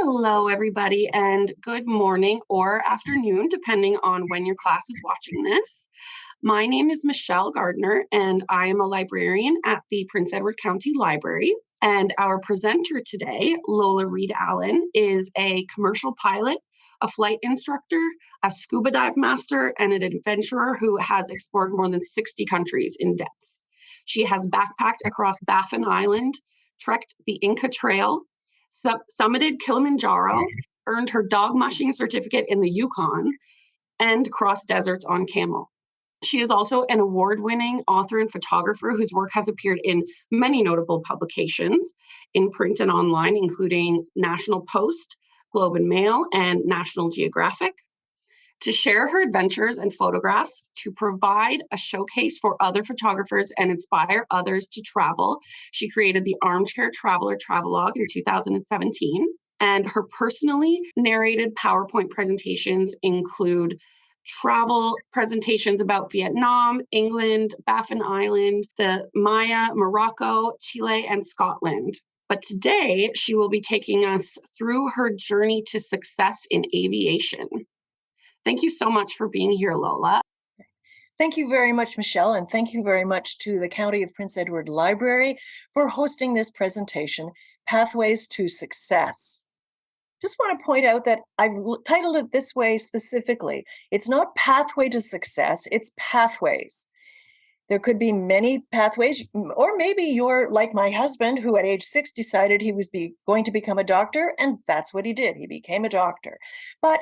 Hello, everybody, and good morning or afternoon, depending on when your class is watching this. My name is Michelle Gardner, and I am a librarian at the Prince Edward County Library. And our presenter today, Lola Reid Allin, is a commercial pilot, a flight instructor, a scuba dive master, and an adventurer who has explored more than 60 countries in depth. She has backpacked across Baffin Island, trekked the Inca Trail, summited Kilimanjaro, earned her dog mushing certificate in the Yukon, and crossed deserts on camel. She is also an award-winning author and photographer whose work has appeared in many notable publications in print and online, including National Post, Globe and Mail, and National Geographic. To share her adventures and photographs, to provide a showcase for other photographers and inspire others to travel, she created the Armchair Traveler Travelogue in 2017. And her personally narrated PowerPoint presentations include travel presentations about Vietnam, England, Baffin Island, the Maya, Morocco, Chile, and Scotland. But today, she will be taking us through her journey to success in aviation. Thank you so much for being here, Lola. Thank you very much, Michelle, and thank you very much to the County of Prince Edward Library for hosting this presentation, Pathways to Success. Just want to point out that I've titled it this way specifically. It's not pathway to success, it's pathways. There could be many pathways, or maybe you're like my husband, who at age 6 decided he was going to become a doctor, and that's what he did. He became a doctor. But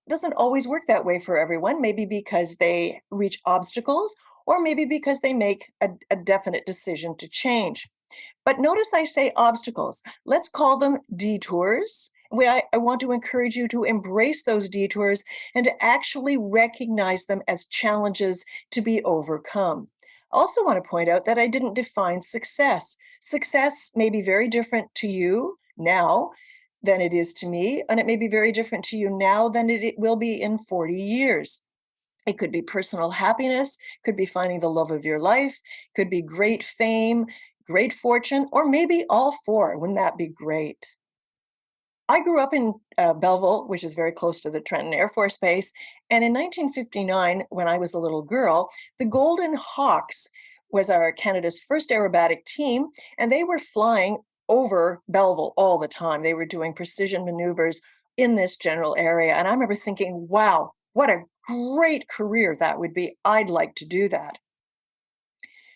doesn't always work that way for everyone, maybe because they reach obstacles, or maybe because they make a definite decision to change. But notice I say obstacles. Let's call them detours. I want to encourage you to embrace those detours and to actually recognize them as challenges to be overcome. I also want to point out that I didn't define success. Success may be very different to you now than it is to me, and it may be very different to you now than it will be in 40 years. It could be personal happiness, could be finding the love of your life, could be great fame, great fortune, or maybe all four. Wouldn't that be great? I grew up in Belleville, which is very close to the Trenton Air Force Base, and in 1959, when I was a little girl, the Golden Hawks was our Canada's first aerobatic team, and they were flying over Belleville all the time. They were doing precision maneuvers in this general area. And I remember thinking, wow, what a great career that would be. I'd like to do that.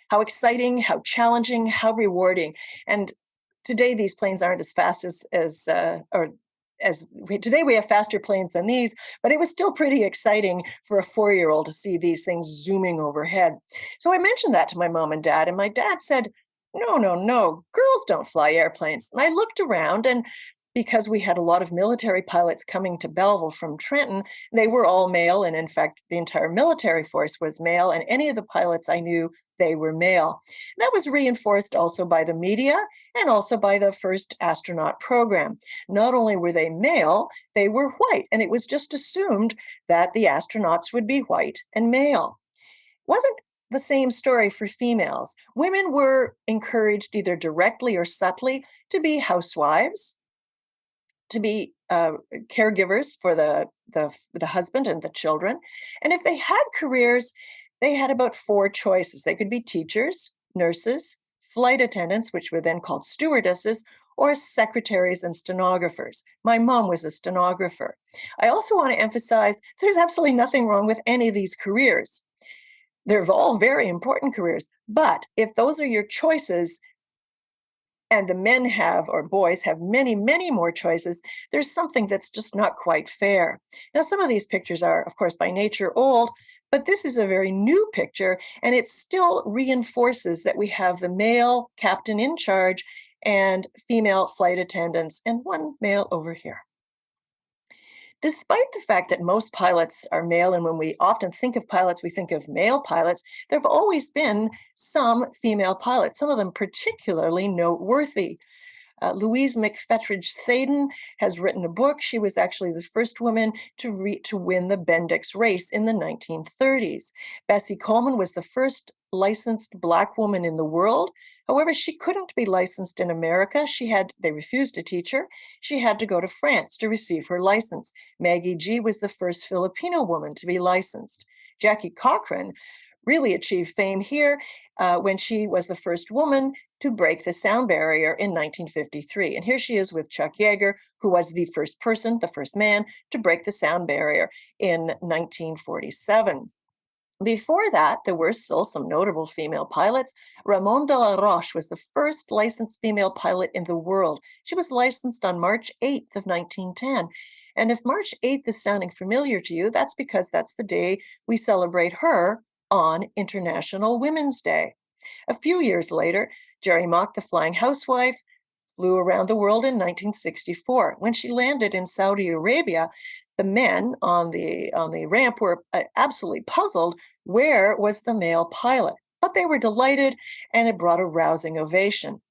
How exciting, how challenging, how rewarding. And today these planes aren't as fast today we have faster planes than these, but it was still pretty exciting for a 4-year-old to see these things zooming overhead. So I mentioned that to my mom and dad, and my dad said, no, girls don't fly airplanes. And I looked around, and because we had a lot of military pilots coming to Belleville from Trenton, they were all male. And in fact, the entire military force was male. And any of the pilots I knew, they were male. That was reinforced also by the media and also by the first astronaut program. Not only were they male, they were white. And it was just assumed that the astronauts would be white and male. Wasn't the same story for females. Women were encouraged either directly or subtly to be housewives, to be caregivers for the husband and the children. And if they had careers, they had about 4 choices. They could be teachers, nurses, flight attendants, which were then called stewardesses, or secretaries and stenographers. My mom was a stenographer. I also want to emphasize there's absolutely nothing wrong with any of these careers. They're all very important careers, but if those are your choices and the men have, or boys have many, many more choices, there's something that's just not quite fair. Now, some of these pictures are, of course, by nature old, but this is a very new picture, and it still reinforces that we have the male captain in charge and female flight attendants, and one male over here. Despite the fact that most pilots are male, and when we often think of pilots, we think of male pilots, there have always been some female pilots, some of them particularly noteworthy. Louise McFetridge Thaden has written a book. She was actually the first woman to win the Bendix race in the 1930s. Bessie Coleman was the first licensed Black woman in the world. However, she couldn't be licensed in America. They refused to teach her. She had to go to France to receive her license. Maggie G was the first Filipino woman to be licensed. Jackie Cochran really achieved fame here when she was the first woman to break the sound barrier in 1953. And here she is with Chuck Yeager, who was the first person, the first man to break the sound barrier in 1947. Before that, there were still some notable female pilots. Ramon de la Roche was the first licensed female pilot in the world. She was licensed on March 8th of 1910. And if March 8th is sounding familiar to you, that's because that's the day we celebrate her on International Women's Day. A few years later, Jerry Mock, the flying housewife, flew around the world in 1964. When she landed in Saudi Arabia, the men on the ramp were absolutely puzzled. Where was the male pilot? But they were delighted, and it brought a rousing ovation.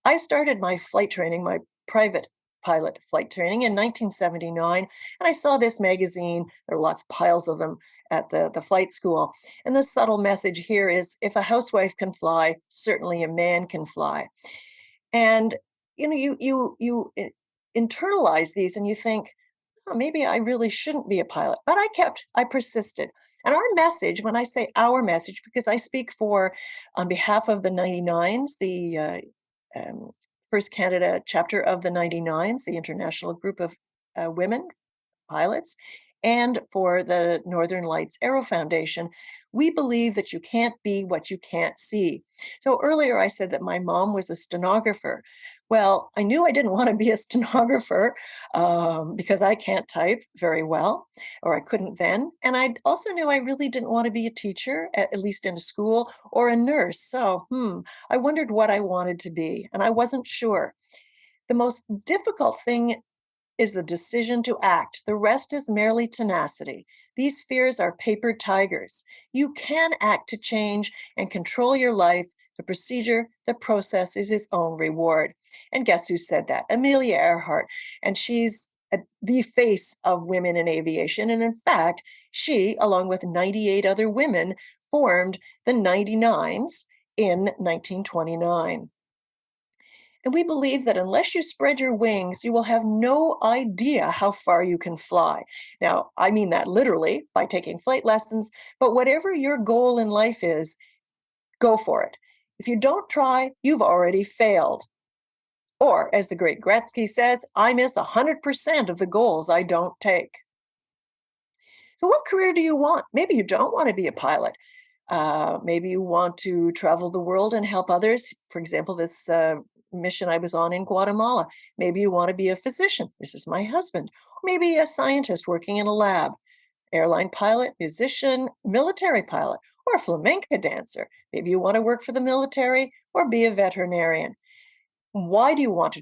I started my flight training, my private pilot flight training in 1979, and I saw this magazine. There are lots of piles of them at the flight school. And the subtle message here is, if a housewife can fly, certainly a man can fly. And you internalize these and you think, oh, maybe I really shouldn't be a pilot. But I persisted. And our message, when I say our message, because I speak on behalf of the 99s, the First Canada chapter of the 99s, the international group of women pilots, and for the Northern Lights Aero Foundation, we believe that you can't be what you can't see. So earlier I said that my mom was a stenographer. Well, I knew I didn't want to be a stenographer because I can't type very well, or I couldn't then. And I also knew I really didn't want to be a teacher, at least in a school, or a nurse. So I wondered what I wanted to be, and I wasn't sure. The most difficult thing is the decision to act. The rest is merely tenacity. These fears are paper tigers. You can act to change and control your life. The procedure, the process is its own reward. And guess who said that? Amelia Earhart. And she's the face of women in aviation. And in fact, she, along with 98 other women, formed the 99s in 1929. And we believe that unless you spread your wings, you will have no idea how far you can fly. Now, I mean that literally by taking flight lessons, but whatever your goal in life is, go for it. If you don't try, you've already failed. Or, as the great Gretzky says, I miss 100% of the goals I don't take. So, what career do you want? Maybe you don't want to be a pilot. Maybe you want to travel the world and help others. For example, this mission I was on in Guatemala. Maybe you want to be a physician. This is my husband. Maybe a scientist working in a lab, airline pilot, musician, military pilot, or a flamenco dancer. Maybe you want to work for the military or be a veterinarian. Why do you want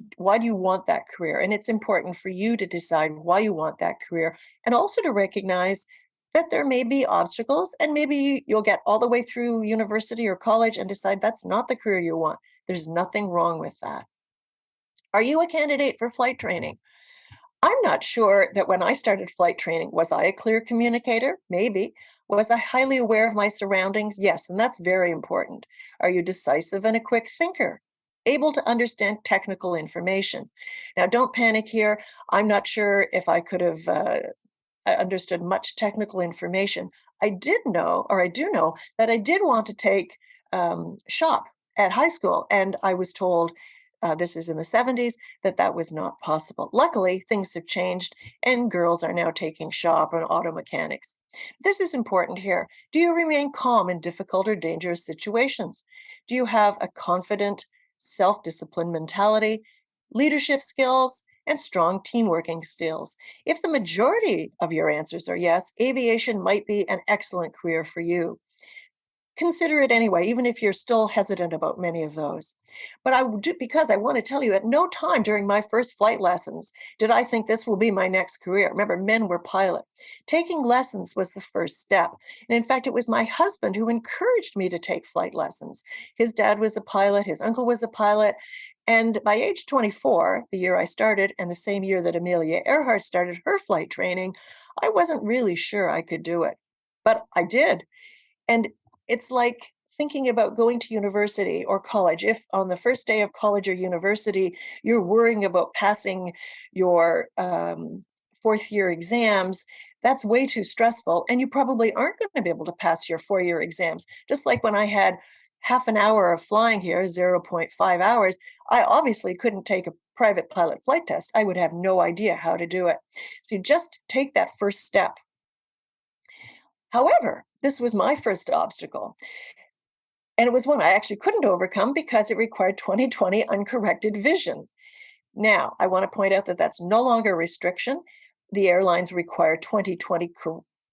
that career? And it's important for you to decide why you want that career, and also to recognize that there may be obstacles, and maybe you'll get all the way through university or college and decide that's not the career you want. There's nothing wrong with that. Are you a candidate for flight training? I'm not sure that when I started flight training, was I a clear communicator? Maybe. Was I highly aware of my surroundings? Yes, and that's very important. Are you decisive and a quick thinker? Able to understand technical information. Now, don't panic here. I'm not sure if I could have understood much technical information. I do know that I did want to take shop at high school, and I was told, this is in the 70s, that was not possible. Luckily, things have changed, and girls are now taking shop and auto mechanics. This is important here. Do you remain calm in difficult or dangerous situations? Do you have a confident, self-disciplined mentality, leadership skills, and strong team working skills? If the majority of your answers are yes, aviation might be an excellent career for you. Consider it anyway, even if you're still hesitant about many of those. But because I want to tell you, at no time during my first flight lessons did I think this will be my next career. Remember, men were pilot. Taking lessons was the first step. And in fact, it was my husband who encouraged me to take flight lessons. His dad was a pilot, his uncle was a pilot, And by age 24, the year I started, and the same year that Amelia Earhart started her flight training, I wasn't really sure I could do it. But I did. And it's like thinking about going to university or college. If on the first day of college or university, you're worrying about passing your fourth year exams, that's way too stressful. And you probably aren't going to be able to pass your 4 year exams. Just like when I had half an hour of flying here, 0.5 hours, I obviously couldn't take a private pilot flight test. I would have no idea how to do it. So you just take that first step. However, this was my first obstacle. And it was one I actually couldn't overcome because it required 20/20 uncorrected vision. Now, I want to point out that that's no longer a restriction. The airlines require 20/20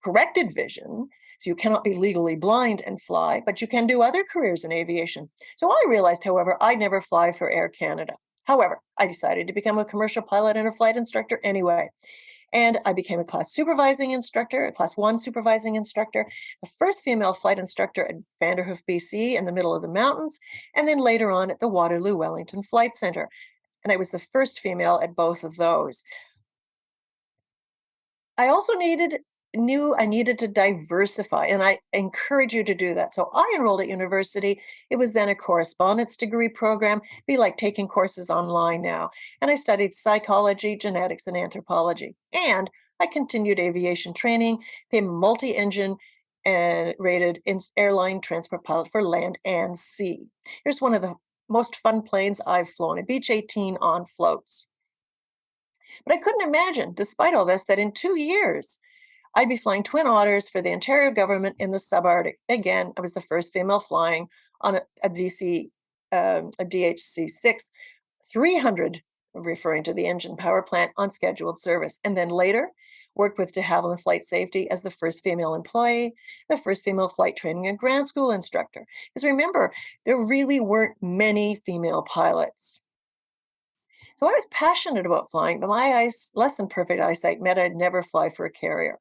corrected vision. So you cannot be legally blind and fly, but you can do other careers in aviation. So I realized, however, I'd never fly for Air Canada. However, I decided to become a commercial pilot and a flight instructor anyway. And I became a class supervising instructor, a class one supervising instructor, the first female flight instructor at Vanderhoof, BC, in the middle of the mountains, and then later on at the Waterloo Wellington Flight Center. And I was the first female at both of those. I also knew I needed to diversify, and I encourage you to do that. So I enrolled at university. It was then a correspondence degree program, be like taking courses online now. And I studied psychology, genetics, and anthropology. And I continued aviation training, became multi-engine and rated airline transport pilot for land and sea. Here's one of the most fun planes I've flown, a Beech 18 on floats. But I couldn't imagine, despite all this, that in 2 years, I'd be flying Twin Otters for the Ontario government in the subarctic. Again, I was the first female flying on a a DHC-6 300, referring to the engine power plant, on scheduled service. And then later, worked with de Havilland Flight Safety as the first female employee, the first female flight training and ground school instructor. Because remember, there really weren't many female pilots. So I was passionate about flying, but my less than perfect eyesight meant I'd never fly for a carrier.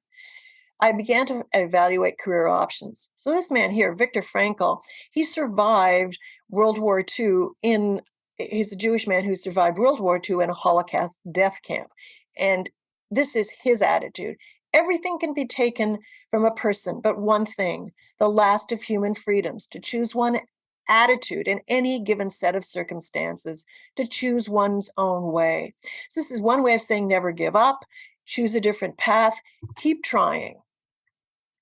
I began to evaluate career options. So this man here, Viktor Frankl, he survived World War II he's a Jewish man who survived World War II in a Holocaust death camp. And this is his attitude. Everything can be taken from a person, but one thing, the last of human freedoms, to choose one attitude in any given set of circumstances, to choose one's own way. So this is one way of saying never give up, choose a different path, keep trying.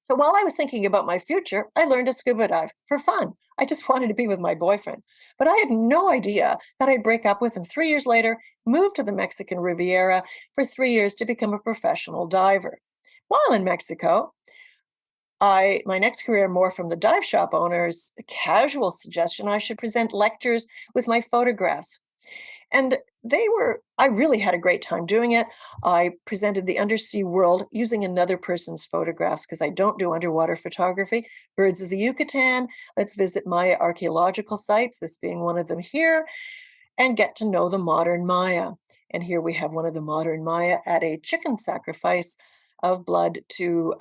So while I was thinking about my future, I learned to scuba dive for fun. I just wanted to be with my boyfriend. But I had no idea that I'd break up with him 3 years later, move to the Mexican Riviera for 3 years to become a professional diver. While in Mexico, my next career more from the dive shop owners, a casual suggestion I should present lectures with my photographs. And I really had a great time doing it. I presented the undersea world using another person's photographs because I don't do underwater photography. Birds of the Yucatan, let's visit Maya archaeological sites, this being one of them here, and get to know the modern Maya. And here we have one of the modern Maya at a chicken sacrifice of blood to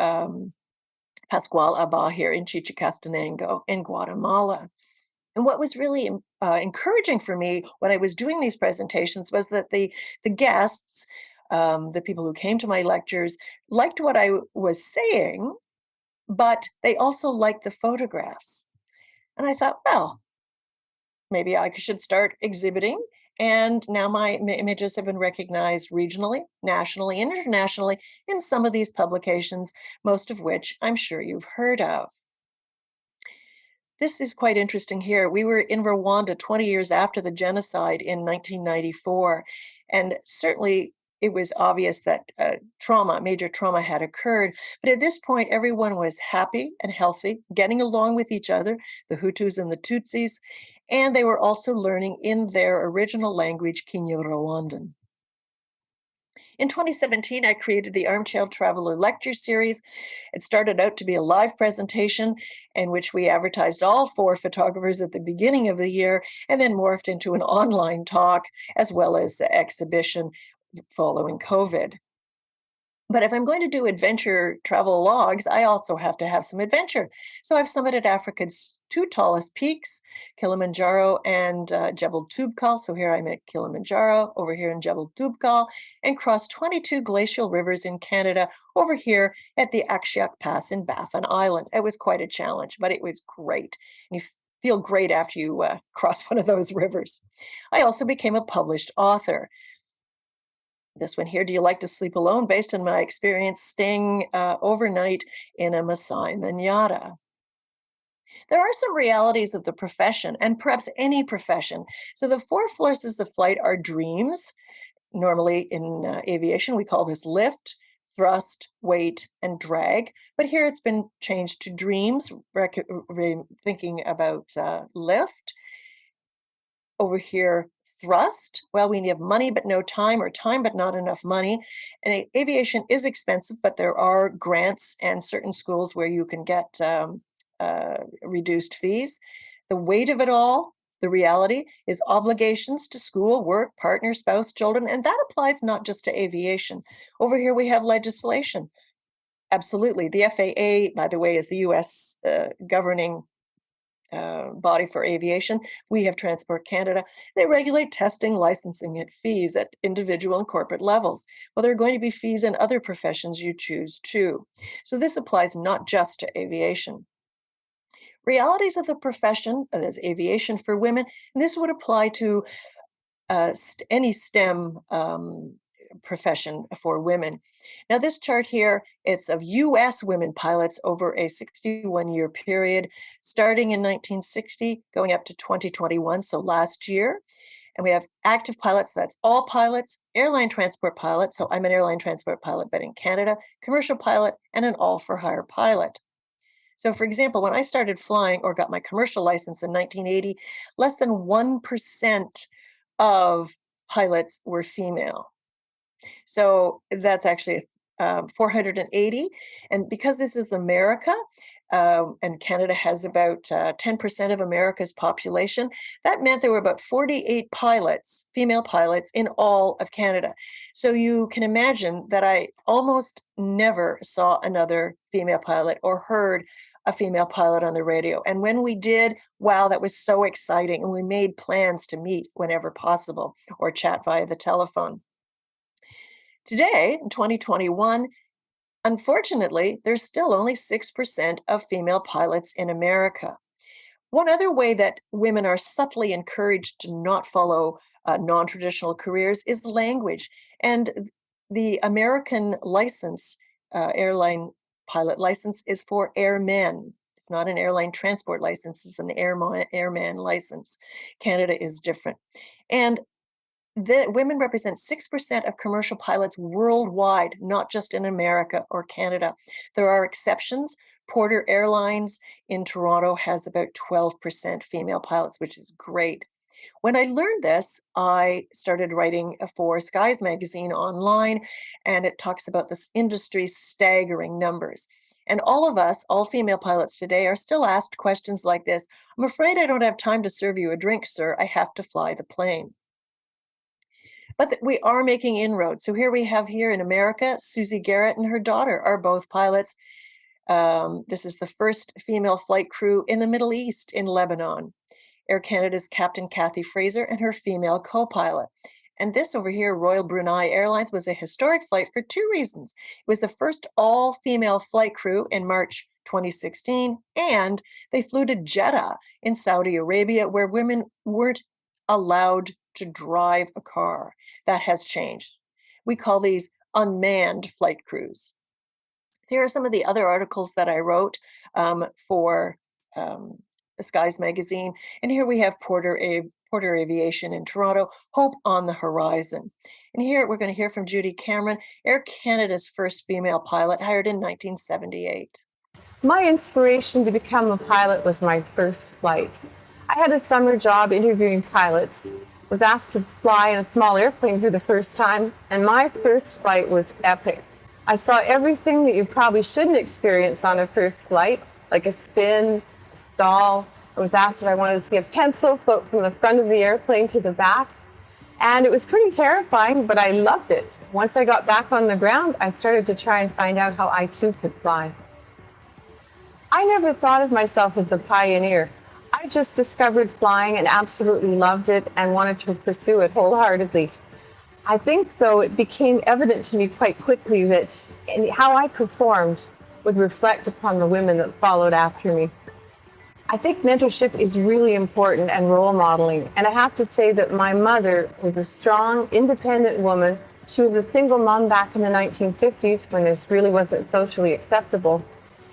Pascual Abba here in Chichicastenango in Guatemala. And what was really encouraging for me when I was doing these presentations was that the guests, the people who came to my lectures, liked what I was saying, but they also liked the photographs. And I thought, well, maybe I should start exhibiting. And now my images have been recognized regionally, nationally, and internationally in some of these publications, most of which I'm sure you've heard of. This is quite interesting here. We were in Rwanda 20 years after the genocide in 1994, and certainly it was obvious that major trauma had occurred. But at this point, everyone was happy and healthy, getting along with each other, the Hutus and the Tutsis, and they were also learning in their original language, Kinyarwanda. In 2017, I created the Armchair Traveler Lecture Series. It started out to be a live presentation in which we advertised all 4 photographers at the beginning of the year and then morphed into an online talk as well as the exhibition following COVID. But if I'm going to do adventure travel logs, I also have to have some adventure. So I've summited Africa's two tallest peaks, Kilimanjaro and Jebel Toubkal. So here I'm at Kilimanjaro, over here in Jebel Toubkal, and crossed 22 glacial rivers in Canada, over here at the Akshiak Pass in Baffin Island. It was quite a challenge, but it was great. And you feel great after you cross one of those rivers. I also became a published author. This one here, do you like to sleep alone? Based on my experience staying overnight in a Masai Manyatta. There are some realities of the profession, and perhaps any profession. So the four forces of flight are dreams. Normally in aviation, we call this lift, thrust, weight, and drag. But here it's been changed to dreams, thinking about lift. Over here, thrust. Well, we have money but no time, or time but not enough money. And aviation is expensive, but there are grants and certain schools where you can get reduced fees. The weight of it all, the reality, is obligations to school, work, partner, spouse, children, and that applies not just to aviation. Over here, we have legislation. Absolutely. The FAA, by the way, is the US governing body for aviation. We have Transport Canada. They regulate testing, licensing, and fees at individual and corporate levels. Well, there are going to be fees in other professions you choose too. So this applies not just to aviation. Realities of the profession, that is aviation for women, and this would apply to any STEM profession for women. Now, this chart here, it's of US women pilots over a 61-year period, starting in 1960, going up to 2021, so last year. And we have active pilots, that's all pilots, airline transport pilot, so I'm an airline transport pilot, but in Canada, commercial pilot, and an all-for-hire pilot. So, for example, when I started flying or got my commercial license in 1980, less than 1% of pilots were female. So that's actually 480. And because this is America, and Canada has about 10% of America's population, that meant there were about 48 pilots, female pilots, in all of Canada. So you can imagine that I almost never saw another female pilot or heard a female pilot on the radio. And when we did, wow, that was so exciting. And we made plans to meet whenever possible or chat via the telephone. Today, in 2021, unfortunately, there's still only 6% of female pilots in America. One other way that women are subtly encouraged to not follow non-traditional careers is language. And the American license, airline pilot license, is for airmen. It's not an airline transport license, it's an airman license. Canada is different. And the women represent 6% of commercial pilots worldwide, not just in America or Canada. There are exceptions. Porter Airlines in Toronto has about 12% female pilots, which is great. When I learned this, I started writing for Skies magazine online, and it talks about this industry's staggering numbers. And all of us, all female pilots today, are still asked questions like this. I'm afraid I don't have time to serve you a drink, sir. I have to fly the plane. But we are making inroads. So here we have here in America, Susie Garrett and her daughter are both pilots. This is the first female flight crew in the Middle East in Lebanon. Air Canada's Captain Kathy Fraser and her female co-pilot. And this over here, Royal Brunei Airlines, was a historic flight for two reasons. It was the first all-female flight crew in March 2016, and they flew to Jeddah in Saudi Arabia, where women weren't allowed to drive a car. That has changed. We call these unmanned flight crews. Here are some of the other articles that I wrote for Skies magazine. And here we have Porter Aviation in Toronto, Hope on the Horizon. And here we're going to hear from Judy Cameron, Air Canada's first female pilot, hired in 1978. My inspiration to become a pilot was my first flight. I had a summer job interviewing pilots, was asked to fly in a small airplane for the first time, and my first flight was epic. I saw everything that you probably shouldn't experience on a first flight, like a spin, a stall. I was asked if I wanted to see a pencil float from the front of the airplane to the back. And it was pretty terrifying, but I loved it. Once I got back on the ground, I started to try and find out how I too could fly. I never thought of myself as a pioneer. I just discovered flying and absolutely loved it and wanted to pursue it wholeheartedly. I think, though, it became evident to me quite quickly that how I performed would reflect upon the women that followed after me. I think mentorship is really important and role modeling. And I have to say that my mother was a strong, independent woman. She was a single mom back in the 1950s when this really wasn't socially acceptable.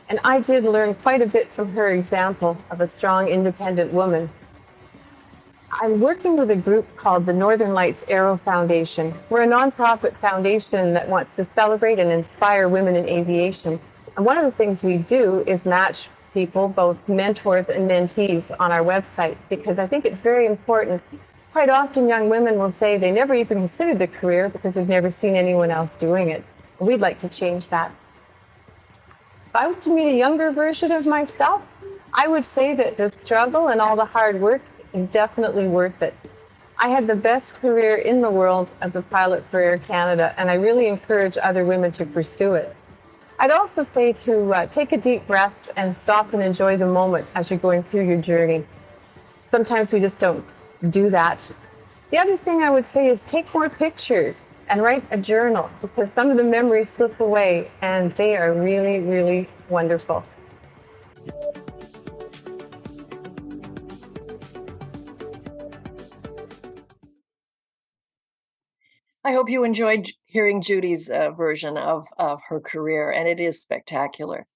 And I did learn quite a bit from her example of a strong, independent woman. I'm working with a group called the Northern Lights Aero Foundation. We're a nonprofit foundation that wants to celebrate and inspire women in aviation. And one of the things we do is match people, both mentors and mentees, on our website, because I think it's very important. Quite often young women will say they never even considered the career because they've never seen anyone else doing it. We'd like to change that. If I was to meet a younger version of myself, I would say that the struggle and all the hard work is definitely worth it. I had the best career in the world as a pilot for Air Canada, and I really encourage other women to pursue it. I'd also say to take a deep breath and stop and enjoy the moment as you're going through your journey. Sometimes we just don't do that. The other thing I would say is take more pictures and write a journal, because some of the memories slip away and they are really, really wonderful. I hope you enjoyed hearing Judy's version of her career, and it is spectacular.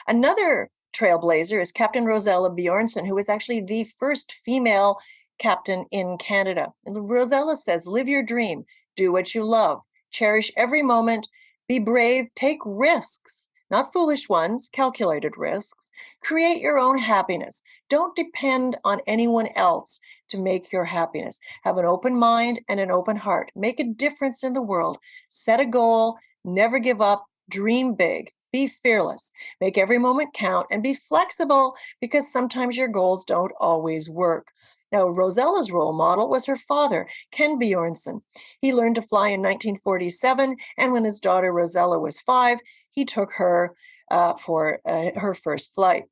Another trailblazer is Captain Rosella Bjornsson, who was actually the first female captain in Canada. And Rosella says, live your dream, do what you love, cherish every moment, be brave, take risks, not foolish ones, calculated risks. Create your own happiness. Don't depend on anyone else to make your happiness. Have an open mind and an open heart. Make a difference in the world. Set a goal, never give up, dream big, be fearless. Make every moment count and be flexible, because sometimes your goals don't always work. Now, Rosella's role model was her father, Ken Bjornsson. He learned to fly in 1947, and when his daughter Rosella was 5, he took her for her first flight.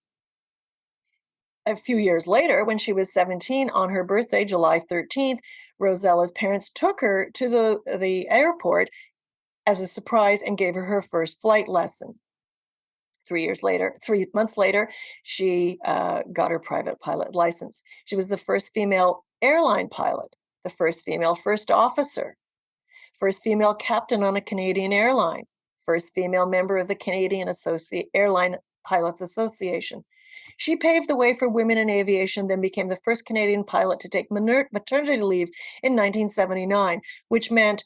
A few years later, when she was 17, on her birthday, July 13th, Rosella's parents took her to the airport as a surprise and gave her her first flight lesson. 3 months later, she got her private pilot license. She was the first female airline pilot, the first female first officer, first female captain on a Canadian airline, first female member of the Canadian Airline Pilots Association. She paved the way for women in aviation, then became the first Canadian pilot to take maternity leave in 1979, which meant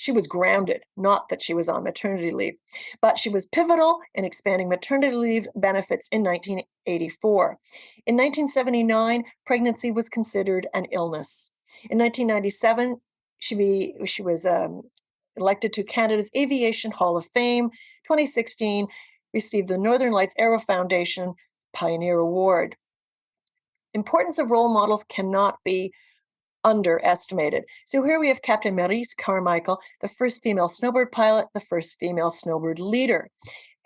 she was grounded, not that she was on maternity leave. But she was pivotal in expanding maternity leave benefits in 1984. In 1979, pregnancy was considered an illness. In 1997, she was elected to Canada's Aviation Hall of Fame. 2016, received the Northern Lights Aero Foundation Pioneer Award. Importance of role models cannot be underestimated. So here we have Captain Maurice Carmichael, the first female snowbird pilot, the first female snowbird leader,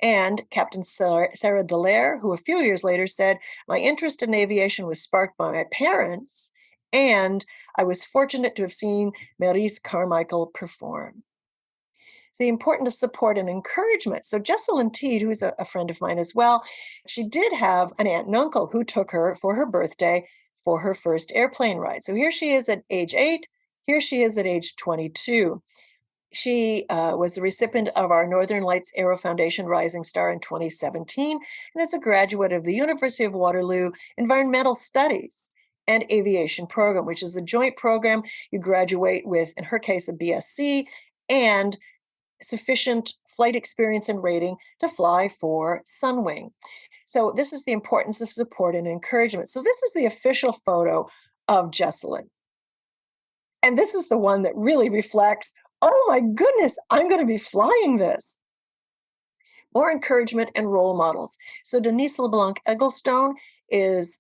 and Captain Sarah Dallaire, who a few years later said, my interest in aviation was sparked by my parents, and I was fortunate to have seen Maurice Carmichael perform. The importance of support and encouragement. So Jessalyn Teed, who's a friend of mine as well, she did have an aunt and uncle who took her for her birthday for her first airplane ride. So here she is at age 8, here she is at age 22. She was the recipient of our Northern Lights Aero Foundation Rising Star in 2017, and is a graduate of the University of Waterloo Environmental Studies and Aviation Program, which is a joint program. You graduate with, in her case, a BSc and sufficient flight experience and rating to fly for Sunwing. So this is the importance of support and encouragement. So this is the official photo of Jessalyn. And this is the one that really reflects, oh my goodness, I'm going to be flying this. More encouragement and role models. So Denise LeBlanc Egglestone has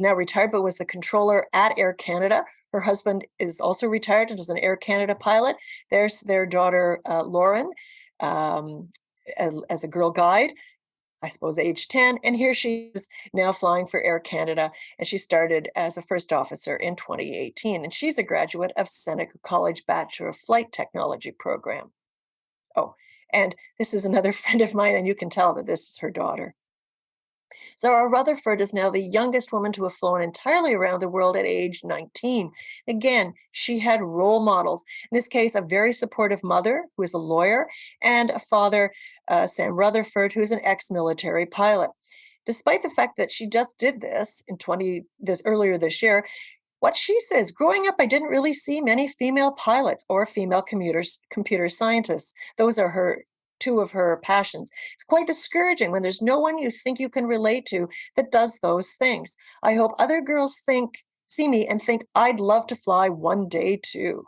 now retired, but was the controller at Air Canada. Her husband is also retired and is an Air Canada pilot. There's their daughter, Lauren, um, as a girl guide, I suppose age 10. And here she is now flying for Air Canada. And she started as a first officer in 2018. And she's a graduate of Seneca College Bachelor of Flight Technology program. Oh, and this is another friend of mine, and you can tell that this is her daughter. Zara Rutherford is now the youngest woman to have flown entirely around the world at age 19. Again, she had role models. In this case, a very supportive mother who is a lawyer, and a father, Sam Rutherford, who is an ex-military pilot. Despite the fact that she just did this earlier this year, what she says, growing up, I didn't really see many female pilots or female computer scientists. Those are two of her passions. It's quite discouraging when there's no one you think you can relate to that does those things. I hope other girls see me and think I'd love to fly one day too.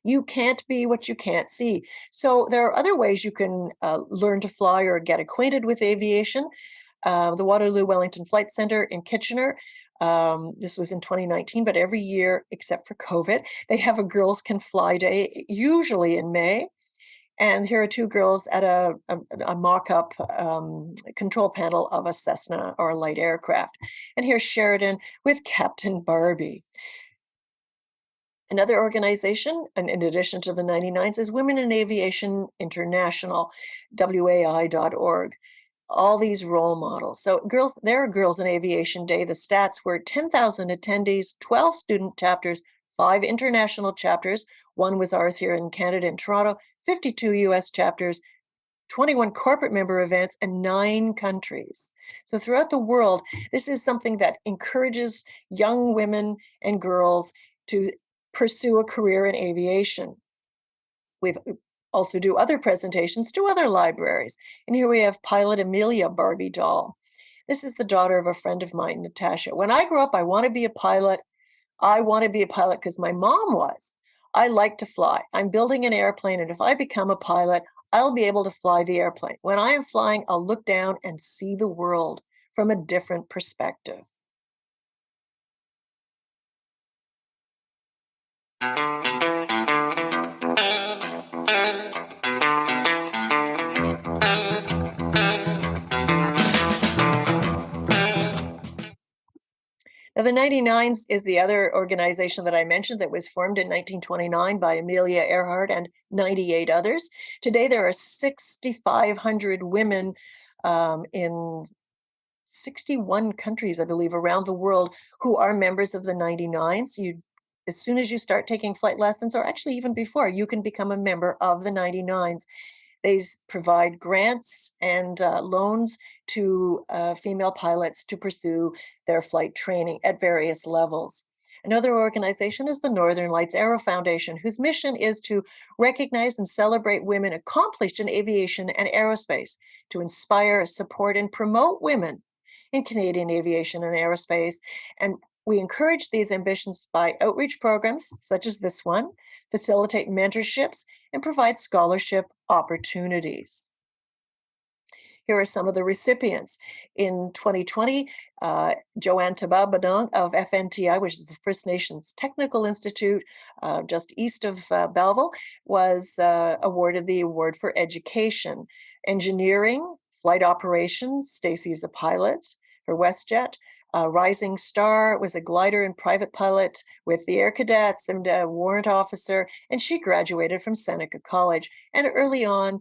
You can't be what you can't see. So there are other ways you can learn to fly or get acquainted with aviation. The Waterloo Wellington Flight Center in Kitchener. This was in 2019, but every year except for COVID, they have a Girls Can Fly Day, usually in May. And here are two girls at a mock-up control panel of a Cessna or a light aircraft. And here's Sheridan with Captain Barbie. Another organization, and in addition to the 99s, is Women in Aviation International, WAI.org. All these role models. So there are Girls in Aviation Day. The stats were 10,000 attendees, 12 student chapters, 5 international chapters. One was ours here in Canada in Toronto, 52 US chapters, 21 corporate member events, and 9 countries. So throughout the world, this is something that encourages young women and girls to pursue a career in aviation. We've also do other presentations to other libraries. And here we have pilot Amelia Barbie doll. This is the daughter of a friend of mine, Natasha. When I grow up, I want to be a pilot. I want to be a pilot because my mom was. I like to fly. I'm building an airplane, and if I become a pilot, I'll be able to fly the airplane. When I am flying, I'll look down and see the world from a different perspective. Now, the 99s is the other organization that I mentioned that was formed in 1929 by Amelia Earhart and 98 others. Today, there are 6,500 women in 61 countries, I believe, around the world who are members of the 99s. As soon as you start taking flight lessons, or actually even before, you can become a member of the 99s. They provide grants and loans to female pilots to pursue their flight training at various levels. Another organization is the Northern Lights Aero Foundation, whose mission is to recognize and celebrate women accomplished in aviation and aerospace, to inspire, support, and promote women in Canadian aviation and aerospace. And we encourage these ambitions by outreach programs, such as this one, facilitate mentorships, and provide scholarship opportunities. Here are some of the recipients. In 2020, Joanne Tababadong of FNTI, which is the First Nations Technical Institute just east of Belleville, was awarded the Award for Education. Engineering, flight operations, Stacy is a pilot for WestJet. Rising Star was a glider and private pilot with the Air Cadets and a warrant officer, and she graduated from Seneca College. And early on,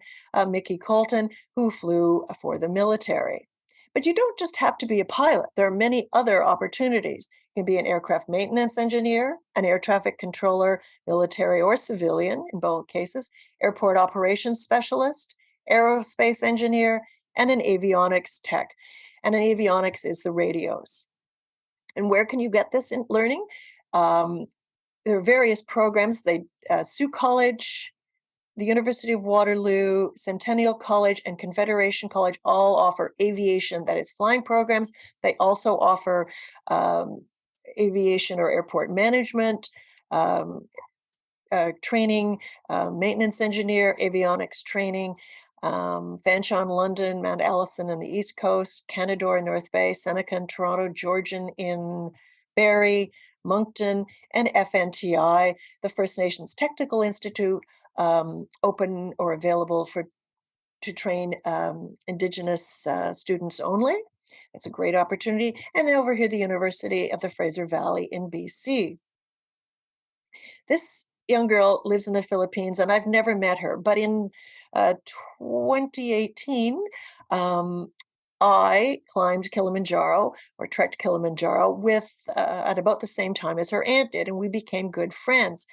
Mickey Colton, who flew for the military. But you don't just have to be a pilot. There are many other opportunities. You can be an aircraft maintenance engineer, an air traffic controller, military or civilian in both cases, airport operations specialist, aerospace engineer, and an avionics tech. And an avionics is the radios. And where can you get this in learning? There are various programs. Sioux College, the University of Waterloo, Centennial College, and Confederation College all offer aviation, that is flying programs. They also offer aviation or airport management, training, maintenance engineer, avionics training, Fanshawe, London, Mount Allison in the East Coast, Canadore in North Bay, Seneca in Toronto, Georgian in Barrie, Moncton, and FNTI, the First Nations Technical Institute, open or available to train Indigenous students only. It's a great opportunity. And then over here, the University of the Fraser Valley in BC. This young girl lives in the Philippines, and I've never met her, but in 2018, I climbed Kilimanjaro or trekked Kilimanjaro with at about the same time as her aunt did, and we became good friends.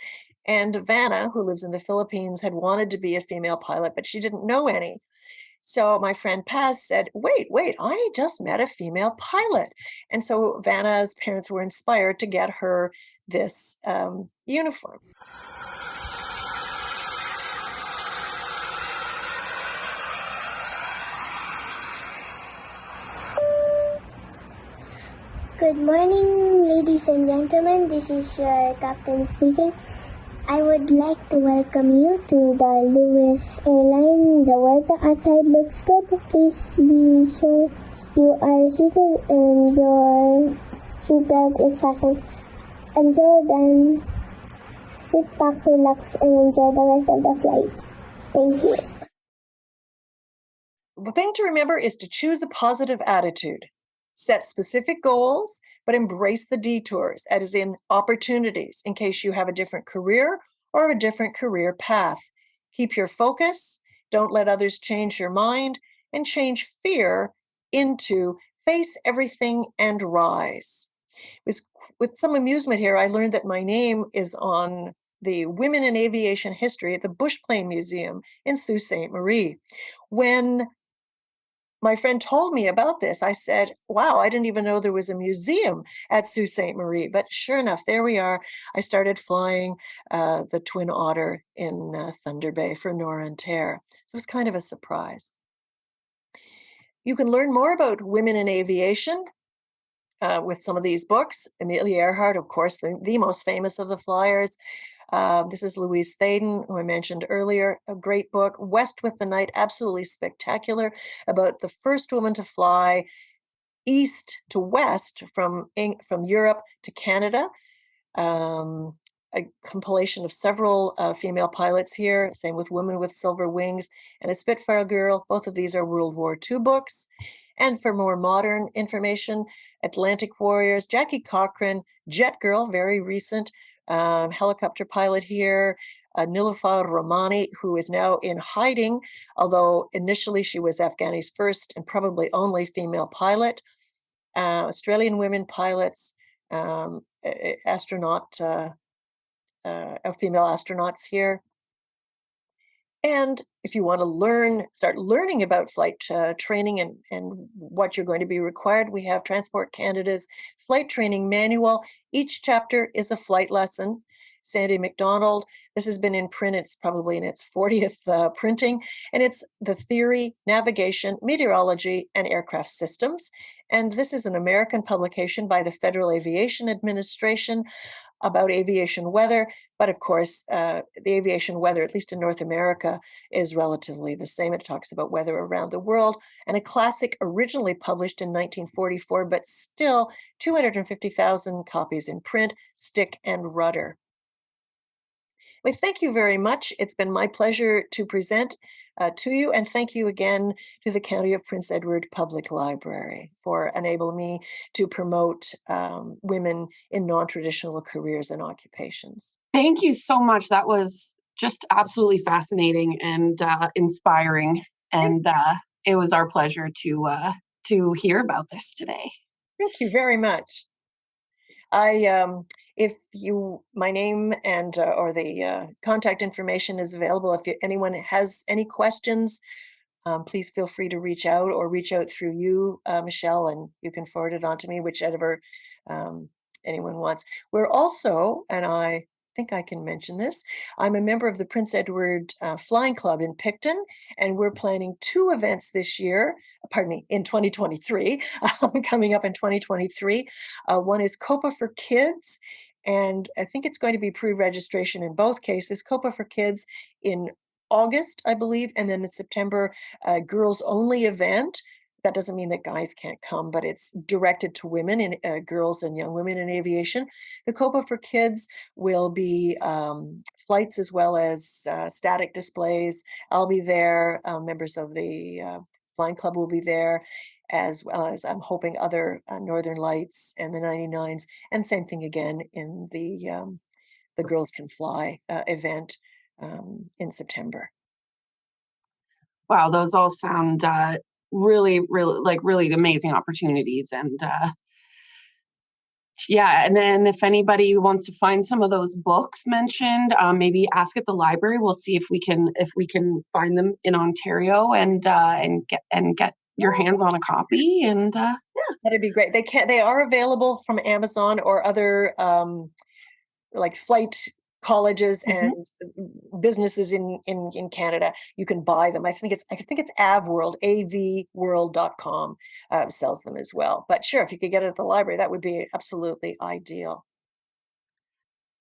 And Vanna, who lives in the Philippines, had wanted to be a female pilot, but she didn't know any. So my friend Paz said, wait, I just met a female pilot. And so Vanna's parents were inspired to get her this uniform. Good morning, ladies and gentlemen. This is your captain speaking. I would like to welcome you to the Lewis airline. The weather outside looks good. Please be sure you are seated and your seatbelt is fastened. Until then, sit back, relax, and enjoy the rest of the flight. Thank you. The thing to remember is to choose a positive attitude. Set specific goals, but embrace the detours, as in opportunities, in case you have a different career or a different career path. Keep your focus, don't let others change your mind, and change fear into face everything and rise. With some amusement here, I learned that my name is on the Women in Aviation History at the Bushplane Museum in Sault Ste. Marie. When my friend told me about this, I said, wow, I didn't even know there was a museum at Sault Ste. Marie. But sure enough, there we are. I started flying the Twin Otter in Thunder Bay for Nora and Terre. So it was kind of a surprise. You can learn more about women in aviation with some of these books. Amelia Earhart, of course, the most famous of the flyers. This is Louise Thaden, who I mentioned earlier, a great book. West with the Night, absolutely spectacular, about the first woman to fly east to west from Europe to Canada. A compilation of several female pilots here, same with Women with Silver Wings and A Spitfire Girl. Both of these are World War II books. And for more modern information, Atlantic Warriors, Jackie Cochran, Jet Girl, very recent, helicopter pilot here, Nilüfer Romani, who is now in hiding, although initially she was Afghani's first and probably only female pilot. Australian women pilots, astronaut, female astronauts here. And if you want to start learning about flight training and what you're going to be required, we have Transport Canada's Flight Training Manual. Each chapter is a flight lesson. Sandy McDonald, this has been in print, it's probably in its 40th printing, and it's the theory, navigation, meteorology, and aircraft systems. And this is an American publication by the Federal Aviation Administration about aviation weather. But of course, the aviation weather, at least in North America, is relatively the same. It talks about weather around the world, and a classic originally published in 1944, but still 250,000 copies in print, stick and rudder. Well, thank you very much. It's been my pleasure to present to you, and thank you again to the County of Prince Edward Public Library for enabling me to promote women in non-traditional careers and occupations. Thank you so much. That was just absolutely fascinating and inspiring. And it was our pleasure to hear about this today. Thank you very much. My name and or the contact information is available. If anyone has any questions, please feel free to reach out or reach out through you, Michelle, and you can forward it on to me, whichever anyone wants. We're also, and I think I can mention this, I'm a member of the Prince Edward Flying Club in Picton, and we're planning 2 events this year, in 2023, coming up in 2023. One is COPA for Kids, and I think it's going to be pre-registration in both cases. COPA for Kids in August, I believe, and then in September, a girls only event that doesn't mean that guys can't come, but it's directed to women and girls and young women in aviation. The Copa for Kids will be flights as well as static displays. I'll be there. Members of the Flying Club will be there, as well as I'm hoping other Northern Lights and the 99s, and same thing again in the Girls Can Fly event in September. Wow, those all sound really, really like really amazing opportunities. And yeah, and then if anybody wants to find some of those books mentioned, maybe ask at the library. We'll see if we can find them in Ontario and get your hands on a copy. And yeah, That'd be great. They are available from Amazon or other like flight colleges mhm. and businesses in Canada. You can buy them. I think it's avworld, avworld.com sells them as well. But sure, if you could get it at the library, that would be absolutely ideal.